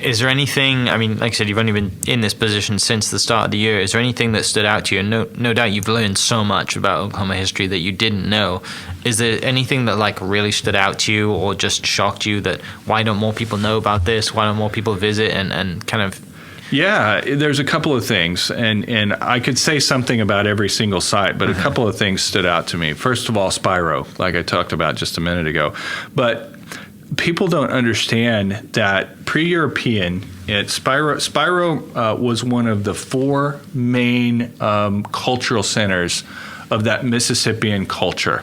Is there anything, I mean, like I said, you've only been in this position since the start of the year. Is there anything that stood out to you? And no doubt you've learned so much about Oklahoma history that you didn't know. Is there anything that like really stood out to you or just shocked you that why don't more people know about this? Why don't more people visit and kind of... Yeah, there's a couple of things, and I could say something about every single site, but a couple of things stood out to me. First of all, Spiro, like I talked about just a minute ago. But people don't understand that pre-European, Spiro was one of the four main cultural centers of that Mississippian culture,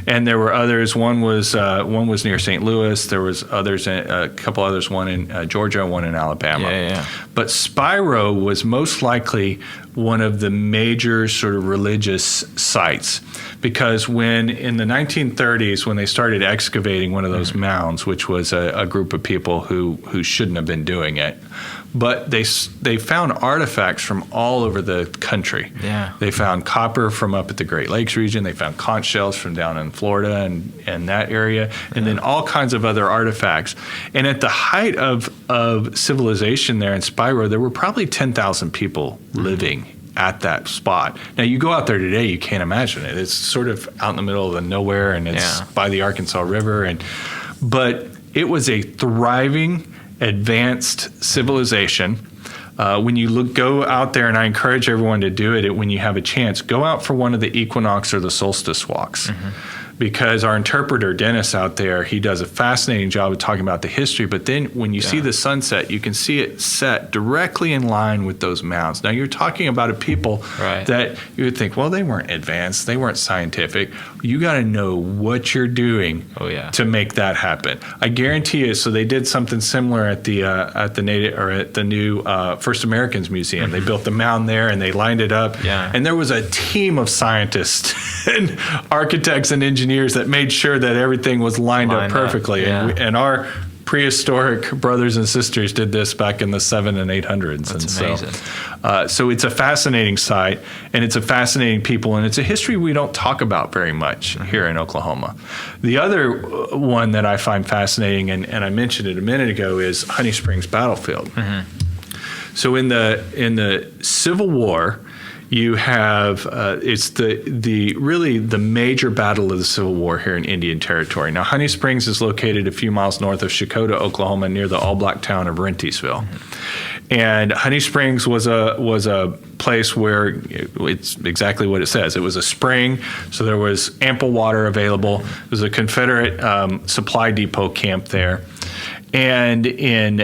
and there were others. One was near St. Louis. There was others, a couple others. One in Georgia, one in Alabama. Yeah. But Spiro was most likely one of the major sort of religious sites, because when in the 1930s, when they started excavating one of those mounds, which was a group of people who shouldn't have been doing it, but they found artifacts from all over the country. Yeah. They found copper from up at the Great Lakes region. They found conch shells from down in Florida and that area, and then all kinds of other artifacts. And at the height of civilization there in Spiro, there were probably 10,000 people living at that spot. Now, you go out there today, you can't imagine it. It's sort of out in the middle of the nowhere, and it's by the Arkansas River. But it was a thriving, advanced civilization. When you go out there, and I encourage everyone to do it when you have a chance, go out for one of the equinox or the solstice walks. Because our interpreter, Dennis, out there, he does a fascinating job of talking about the history. But then when you see the sunset, you can see it set directly in line with those mounds. Now, you're talking about a people that you would think, well, they weren't advanced. They weren't scientific. You got to know what you're doing to make that happen. I guarantee you. So they did something similar at the new First Americans Museum. They built the mound there, and they lined it up. And there was a team of scientists and architects and engineers that made sure that everything was lined up perfectly. And our prehistoric brothers and sisters did this back in the 700s and 800s. That's amazing. So it's a fascinating site, and it's a fascinating people, and it's a history we don't talk about very much here in Oklahoma. The other one that I find fascinating, and I mentioned it a minute ago, is Honey Springs Battlefield. So in the Civil War, you have it's the major battle of the Civil War here in Indian Territory. Now, Honey Springs is located a few miles north of Chakota, Oklahoma, near the all-black town of Rentisville. And Honey Springs was a place where it's exactly what it says. It was a spring, so there was ample water available. It was a Confederate supply depot camp there. And in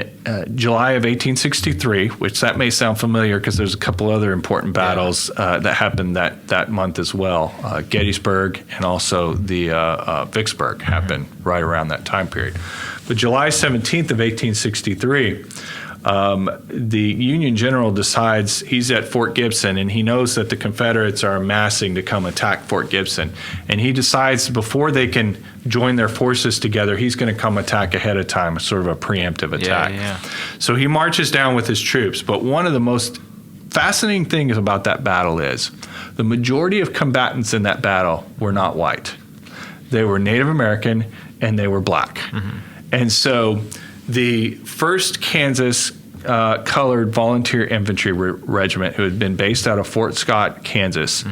July of 1863, which that may sound familiar because there's a couple other important battles that happened that month as well. Gettysburg and also the Vicksburg happened right around that time period. But July 17th of 1863, the Union general decides he's at Fort Gibson, and he knows that the Confederates are amassing to come attack Fort Gibson. And he decides before they can join their forces together, he's going to come attack ahead of time, sort of a preemptive attack. So he marches down with his troops. But one of the most fascinating things about that battle is the majority of combatants in that battle were not white. They were Native American, and they were black. And so the 1st Kansas Colored Volunteer Infantry Regiment, who had been based out of Fort Scott, Kansas,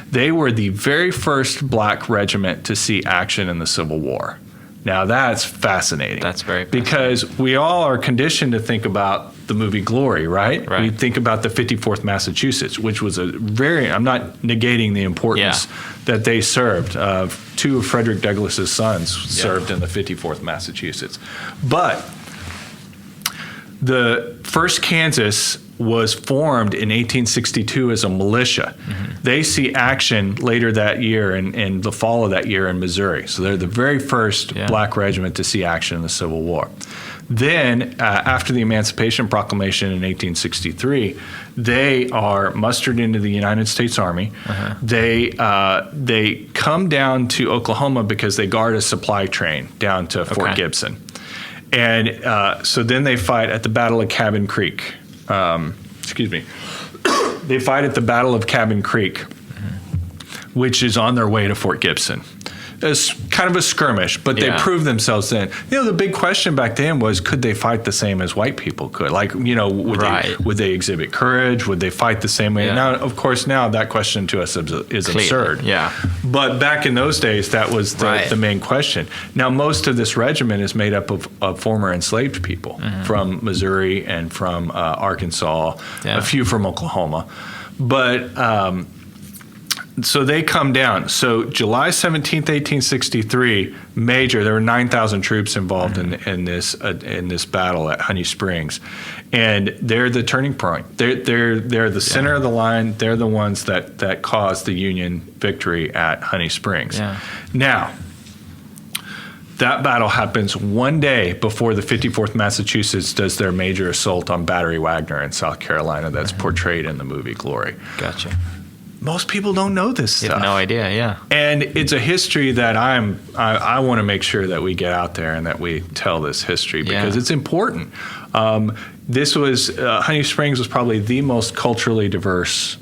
they were the very first black regiment to see action in the Civil War. Now, that's fascinating. That's very fascinating. Because we all are conditioned to think about the movie Glory, right? We think about the 54th Massachusetts, which was I'm not negating the importance that they served. 2 of Frederick Douglass's sons served in the 54th Massachusetts. But the 1st Kansas was formed in 1862 as a militia. They see action later that year in the fall of that year in Missouri. So they're the very first black regiment to see action in the Civil War. Then, after the Emancipation Proclamation in 1863, they are mustered into the United States Army. They come down to Oklahoma because they guard a supply train down to Fort Gibson. And so then they fight at the Battle of Cabin Creek. They fight at the Battle of Cabin Creek, which is on their way to Fort Gibson. kind of a skirmish, but they Yeah. proved themselves then. The big question back then was, could they fight the same as white people could? Like, Right. would they exhibit courage? Would they fight the same way? Yeah. Now, of course, now that question to us is Clear. absurd. Yeah. But back in those days, that was Right. the main question. Now, most of this regiment is made up of former enslaved people from Missouri and from Arkansas, Yeah. a few from Oklahoma. But so they come down. So July 17th, 1863, there were 9,000 troops involved in this battle at Honey Springs. And they're the turning point. They're the center of the line. They're the ones that caused the Union victory at Honey Springs. Yeah. Now, that battle happens one day before the 54th Massachusetts does their major assault on Battery Wagner in South Carolina that's portrayed in the movie Glory. Gotcha. Most people don't know this You stuff. have no idea. Yeah. And it's a history that I want to make sure that we get out there and that we tell this history because Yeah. it's important. This was Honey Springs was probably the most culturally diverse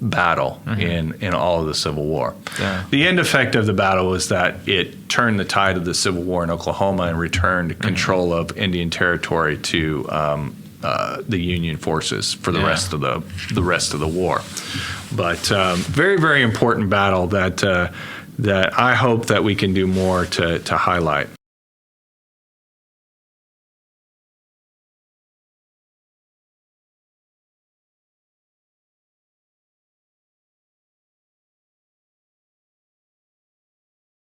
battle in all of the Civil War. Yeah. The end effect of the battle was that it turned the tide of the Civil War in Oklahoma and returned control of Indian Territory to the Union forces for the rest of the war. But very, very important battle that I hope that we can do more to highlight.